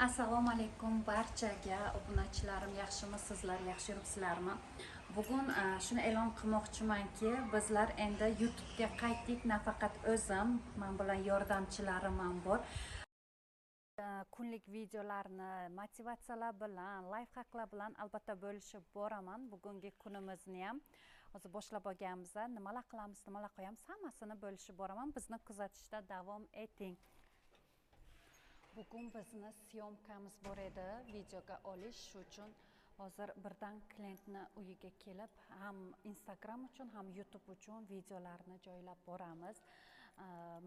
Assalomu alaykum barchaga obunachilarim, yaxshimi sizlar, yaxshi yuribsizlarmi? Bugun shuni e'lon qilmoqchimanki, bizlar endi YouTube ga qaytdik. Nafaqat o'zim, men bilan yordamchilarim ham bor. Kunlik videolarni motivatsiyalar bilan, lifehacklar bilan albatta bo'lishib boraman. Bugungi kunimizni ham o'zi boshlab olganmiz. Nimalar qilamiz, nimalar qo'yamiz, hammasini bo'lishib boraman. Bizni kuzatishda davom eting. Bugun bizni syomkamiz bor edi, videoga olish uchun hozir birdan klientni uyiga kelib, ham Instagram uchun, ham YouTube uchun videolarni joylab boramiz.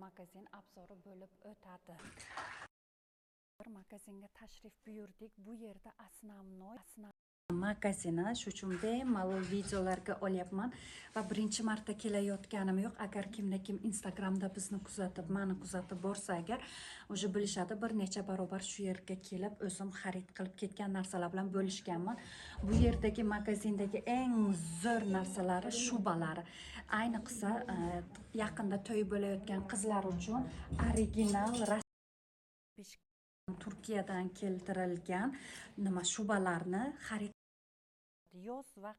Magazin obzori bo'lib o'tadi. Bir magazinga tashrif buyurdik. Bu yerda Основной magazini, shu uchun bemalol videolarga olyapman va birinchi marta kelayotganim yo'q. Agar kimda-kim Instagramda bizni kuzatib, meni kuzatib borsa agar, o'sha bilishadi, bir necha barobar shu yerga kelib o'zim xarid qilib ketgan narsalar bilan bo'lishganman. Bu yerdagi magazindagi eng zo'r narsalari shubalari. Ayniqsa yaqinda to'y bo'layotgan qizlar uchun original Turkiyadan keltirilgan nima shubalarni xarid yoz va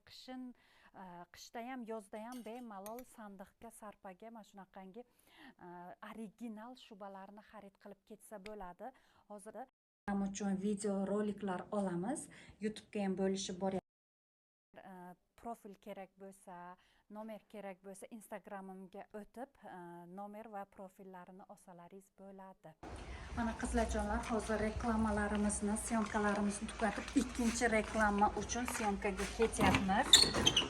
qishda ham yozda ham bemalol sandiqga, sarpaga mana shunaqangi original shubalarni xarid qilib ketsa bo'ladi. Hozir ham uchun video roliklar olamiz. YouTube ga ham bo'lishib boryapti. Profil kerak bo'lsa, nomer kerak bo'lsa, Instagramimga o'tib nomer va profillarini olsalaringiz bo'ladi. Mana qizlarjonlar, hozir reklamalarimizni, syomkalarimizni tugatib, ikkinchi reklama uchun syomkaga ketyapmiz.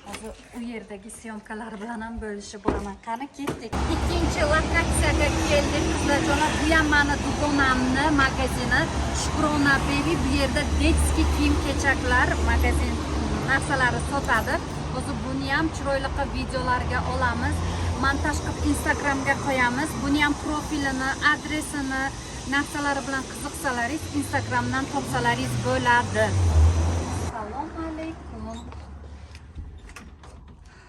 Hozir u yerdagi syomkalar bilan ham bo'lishib boraman. Qani ketdik. Ikkinchi lokatsiyaga keldik qizlarjonlar. Bu ham meni dugonamni magazini Shukrona Baby. Bu yerda detskiy kiyim-kechaklar magazin narsalari sotadi. Hozir buni ham chiroyli videolarga olamiz. Montaj qilib Instagramga qo'yamiz. Buni ham profilini, adresini, narsalari bilan qiziqsalaringiz Instagramdan topsalaringiz bo'ladi. Assalomu alaykum.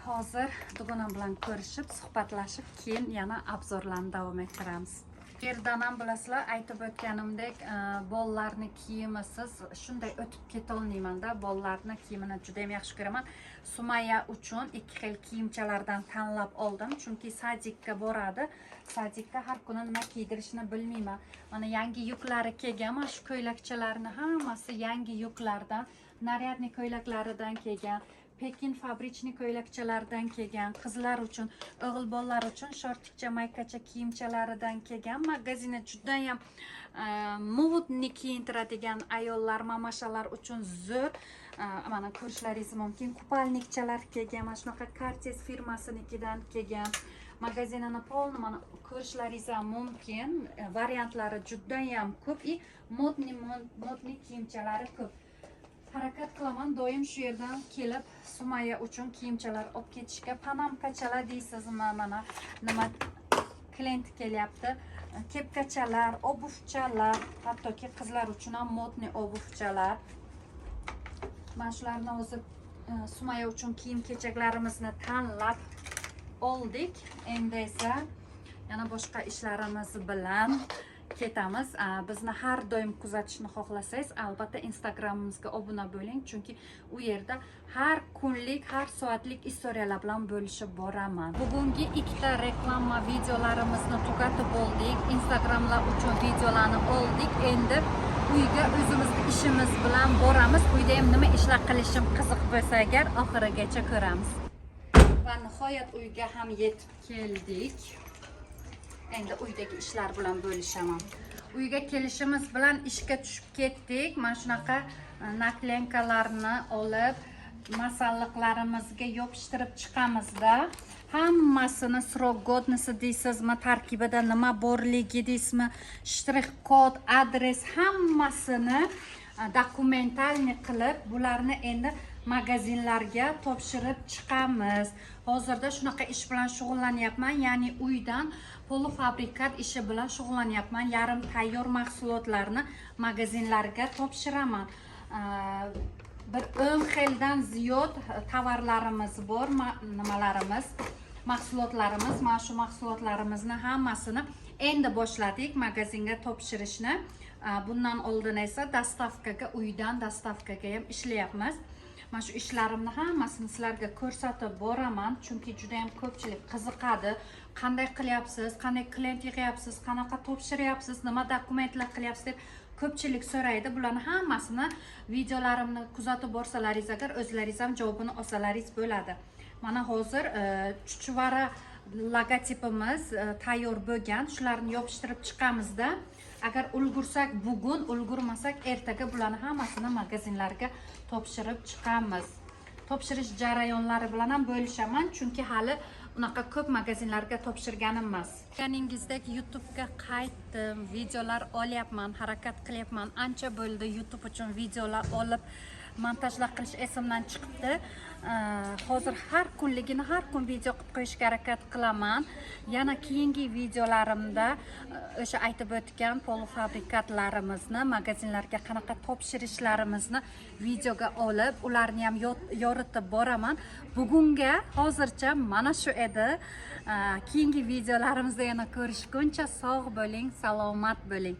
Hozir dugonam bilan ko'rishib, suhbatlashib, keyin yana obzorlarni davom ettiramiz. Yerdan ham bilasizlar, aytib o'tganimdek, bolalarni kiyimisiz shunday o'tib keta olmayman-da. Bolalarni kiyimini juda ham yaxshi ko'raman. Sumaya uchun ikki xil kiyimchalardan tanlab oldim, chunki sadikka boradi. Sadikka har kuni nima kiydirishni bilmayman. Mana yangi yuklari kelgan, mana shu ko'ylakchalarni hammasi yangi yuklardan, naryadniy ko'ylaklaridan kelgan. Pekin fabrichniy ko'ylakchalardan kelgan, qizlar uchun, o'g'il bolalar uchun shortikcha, maykacha kiyimchalaridan kelgan. Magazini juda ham modniy kiyintiradigan ayollar, mamashalar uchun zo'r. Mana ko'rishlaringiz mumkin. Kupalnikchalar kelgan, mana shunaqa Cartier firmasinikidan kelgan. Magazinini polni mana ko'rishlaringiz ham mumkin. Variantlari juda ham ko'p, modniy kiyimchalari ko'p. Harakat qilaman doim shu yerdan kelib Sumaya uchun kiyimchalar olib ketishga. Panamkachalar deysizmi, mana nima klient kelyapti. Kepkachalar, obuvchalar, hattoki qizlar uchun ham modniy obuvchalar. Mana shularni o'zi Sumaya uchun kiyim-kechaklarimizni tanlab oldik. Endi esa yana boshqa ishlarimiz bilan ketamiz. Bizni har doim kuzatishni xohlasangiz, albatta Instagramimizga obuna bo'ling, chunki u yerda har kunlik, har soatlik istoriyalar bilan bo'lishib boraman. Bugungi ikkita reklama videolarimizni tugatib oldik. Instagramlar uchun videolarni oldik. Endi uyga o'zimizning ishimiz bilan boramiz. Uyda ham nima ishlar qilishim qiziq bo'lsa agar oxirigacha ko'ramiz. Va nihoyat uyga ham yetib keldik. Endi uydagi ishlar bilan bo'lishaman. Uyga kelishimiz bilan ishga tushib ketdik. Mana shunaqa naklenkalarni olib, masalliqlarimizga yopishtirib chiqamizda. Hammasini srok godnisi deysizmi, tarkibida nima borligi deysizmi, shtrix kod, adres, hammasini dokumentalniy qilib, bularni endi magazinlarga topshirib chiqamiz. Hozirda shunaqa ish bilan shug'ullanyapman, ya'ni uydan polufabrikat ishi bilan shug'ullanyapman. Yarim tayyor mahsulotlarni magazinlarga topshiraman. Bir 10 xildan ziyod tovarlarimiz bor, nimalarimiz, mahsulotlarimiz. Mana shu mahsulotlarimizni hammasini endi boshladik magazinga topshirishni. Bundan oldin esa dastavkaga, uydan dastavkaga ham ishlayapmiz. Mana shu ishlarimni hammasini sizlarga ko'rsatib boraman, chunki juda ham ko'pchilik qiziqadi. Qanday qilyapsiz, qanday klient yig'yapsiz, qanaqa topshiryapsiz, nima dokumentlar qilyapsiz deb ko'pchilik so'raydi. Bularni hammasini videolarimni kuzatib borsalaringiz agar o'zlaringiz ham javobini olsalaringiz bo'ladi. Mana hozir chuchvara logotipimiz tayyor bo'lgan. Shularni yopishtirib chiqamizda. Agar ulgursak bugun, ulgurmasak ertaga bularni hammasini magazinlarga topshirib chiqamiz. Topshirish jarayonlari bilan ham bo'lishaman, chunki hali unaqa ko'p magazinlarga topshirganim emas. Ganingizdek YouTube'ga qaytdim, videolar olyapman, harakat qilyapman. Ancha bo'ldi YouTube uchun videolar olib montajlar qilish esimdan chiqibdi. Hozir har kunligini har kun video qilib qo'yishga harakat qilaman. Yana keyingi videolarimda o'sha aytib o'tgan polufabrikatlarimizni magazinlarga qanaqa topshirishlarimizni videoga olib, ularni ham yoritib boraman. Bugunga hozircha mana shu edi. Keyingi videolarimizda yana ko'rishguncha sog' bo'ling, salomat bo'ling.